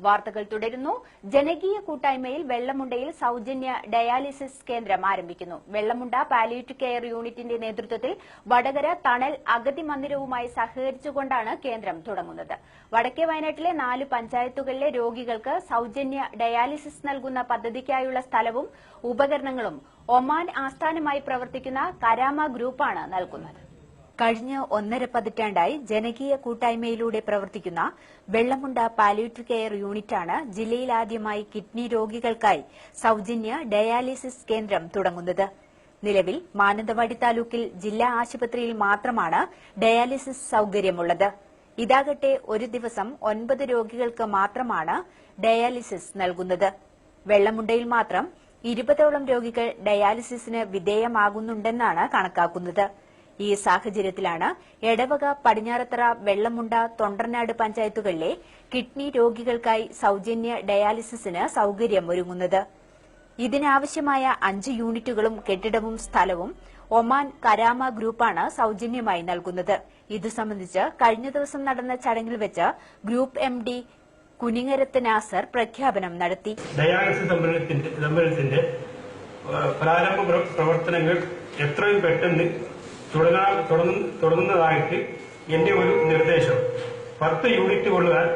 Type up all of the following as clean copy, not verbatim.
വാർത്തകൾ തുടരുന്നു. ജനകീയ കൂട്ടായ്മയിൽ വെള്ളമുണ്ടയിൽ സൌജന്യ ഡയാലിസിസ് കേന്ദ്രം ആരംഭിക്കുന്നു. വെള്ളമുണ്ട പാലിയേറ്റീവ് കെയർ യൂണിറ്റിന്റെ നേതൃത്വത്തിൽ വടകര തണൽ അഗതി മന്ദിരവുമായി സഹകരിച്ചുകൊണ്ടാണ് കേന്ദ്രം തുടങ്ങുന്നത്. വടക്കേ വയനാട്ടിലെ 4 പഞ്ചായത്തുകളിലെ രോഗികൾക്ക് സൌജന്യ ഡയാലിസിസ് നൽകുന്ന പദ്ധതിക്കായുള്ള സ്ഥലവും ഉപകരണങ്ങളും ഒമാൻ ആസ്ഥാനമായി പ്രവർത്തിക്കുന്ന കരാമ ഗ്രൂപ്പാണ് നൽകുന്നത്. കഴിഞ്ഞ 1.5 പതിറ്റാണ്ടായി ജനകീയ കൂട്ടായ്മയിലൂടെ പ്രവർത്തിക്കുന്ന വെള്ളമുണ്ട പാലിയേറ്റീവ് കെയർ യൂണിറ്റാണ് ജില്ലയിൽ ആദ്യമായി കിഡ്നി രോഗികൾക്കായി സൌജന്യ ഡയാലിസിസ് കേന്ദ്രം തുടങ്ങുന്നത്. നിലവിൽ മാനന്തവാടി താലൂക്കിൽ ജില്ലാ ആശുപത്രിയിൽ മാത്രമാണ് ഡയാലിസിസ് സൌകര്യമുള്ളത്. ഇതാകട്ടെ ഒരു ദിവസം 9 രോഗികൾക്ക് മാത്രമാണ് ഡയാലിസിസ് നൽകുന്നത്. വെള്ളമുണ്ടയിൽ മാത്രം 20ഓളം രോഗികൾ ഡയാലിസിസിന് വിധേയമാകുന്നുണ്ടെന്നാണ് കണക്കാക്കുന്നത്. ഈ സാഹചര്യത്തിലാണ് എടവക, പടിഞ്ഞാറത്തറ, വെള്ളമുണ്ട, തൊണ്ടർനാട് പഞ്ചായത്തുകളിലെ കിഡ്നി രോഗികൾക്കായി സൌജന്യ ഡയാലിസിസിന് സൌകര്യമൊരുങ്ങുന്നത്. ഇതിനാവശ്യമായ 5 യൂണിറ്റുകളും കെട്ടിടവും സ്ഥലവും ഒമാൻ കരാമ ഗ്രൂപ്പാണ് സൌജന്യമായി നൽകുന്നത്. ഇതു സംബന്ധിച്ച് കഴിഞ്ഞ ദിവസം നടന്ന ചടങ്ങിൽ വെച്ച് ഗ്രൂപ്പ് MD കുനിങ്ങരത്ത് നാസർ പ്രഖ്യാപനം നടത്തി. ഡയാലിസിസ് സമ്മേളനത്തിന്റെ പ്രാരംഭ പ്രവർത്തനങ്ങൾ എത്രയും പെട്ടെന്ന് തുടങ്ങുന്നതായിട്ട് എന്റെ ഒരു നിർദ്ദേശം. 10 യൂണിറ്റ് കൊള്ളുവാൻ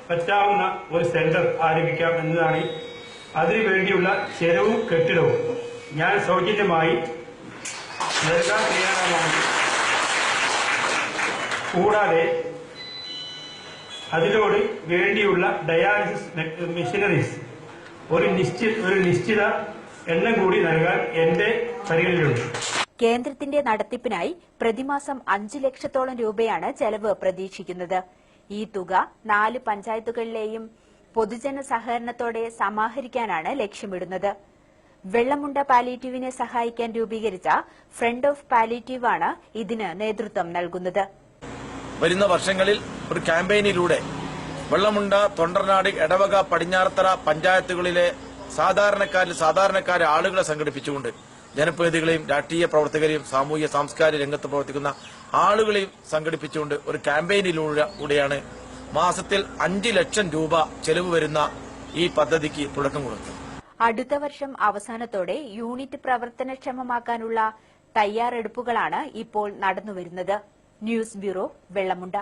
പറ്റാവുന്ന ഒരു സെന്റർ ആരംഭിക്കാം എന്നതാണ്. അതിനുവേണ്ടിയുള്ള ചെലവും കെട്ടിടവും ഞാൻ സൌജന്യമായി നൽകാൻ തയ്യാറാണ്. കൂടാതെ അതിനോട് വേണ്ടിയുള്ള ഡയാലിസിസ് മെഷീനറീസ് ഒരു നിശ്ചിത എണ്ണം കൂടി നൽകാൻ എന്റെ പരിഗണനയിലുണ്ട്. കേന്ദ്രത്തിന്റെ നടത്തിപ്പിനായി പ്രതിമാസം 5 ലക്ഷത്തോളം രൂപയാണ് ചെലവ് പ്രതീക്ഷിക്കുന്നത്. ഈ തുക 4 പഞ്ചായത്തുകളിലെയും പൊതുജന സഹകരണത്തോടെ സമാഹരിക്കാനാണ് ലക്ഷ്യമിടുന്നത്. വെള്ളമുണ്ട പാലിയേറ്റീവിനെ സഹായിക്കാൻ രൂപീകരിച്ച ഫ്രണ്ട് ഓഫ് പാലിയേറ്റീവ് ആണ് ഇതിന് നേതൃത്വം നൽകുന്നത്. വരുന്ന വർഷങ്ങളിൽ ഒരു ക്യാമ്പയിനിലൂടെ വെള്ളമുണ്ട, തൊണ്ടർനാട്, എടവക, പടിഞ്ഞാറത്തറ പഞ്ചായത്തുകളിലെ സാധാരണക്കാരെ ആളുകളെ സംഘടിപ്പിച്ചുകൊണ്ട് ജനപ്രതിനിധികളെയും രാഷ്ട്രീയ പ്രവർത്തകരെയും സാമൂഹ്യ സാംസ്കാരിക രംഗത്ത് പ്രവർത്തിക്കുന്ന ആളുകളെയും സംഘടിപ്പിച്ചുകൊണ്ട് ഒരു ക്യാമ്പയിനിലൂടെയാണ് മാസത്തിൽ 5 ലക്ഷം രൂപ ചെലവ് വരുന്ന ഈ പദ്ധതിക്ക് തുടക്കം കൊടുത്തത്. അടുത്ത വർഷം അവസാനത്തോടെ യൂണിറ്റ് പ്രവർത്തനക്ഷമമാക്കാനുള്ള തയ്യാറെടുപ്പുകളാണ് ഇപ്പോൾ നടന്നുവരുന്നത്. News bureau, Vellamunda.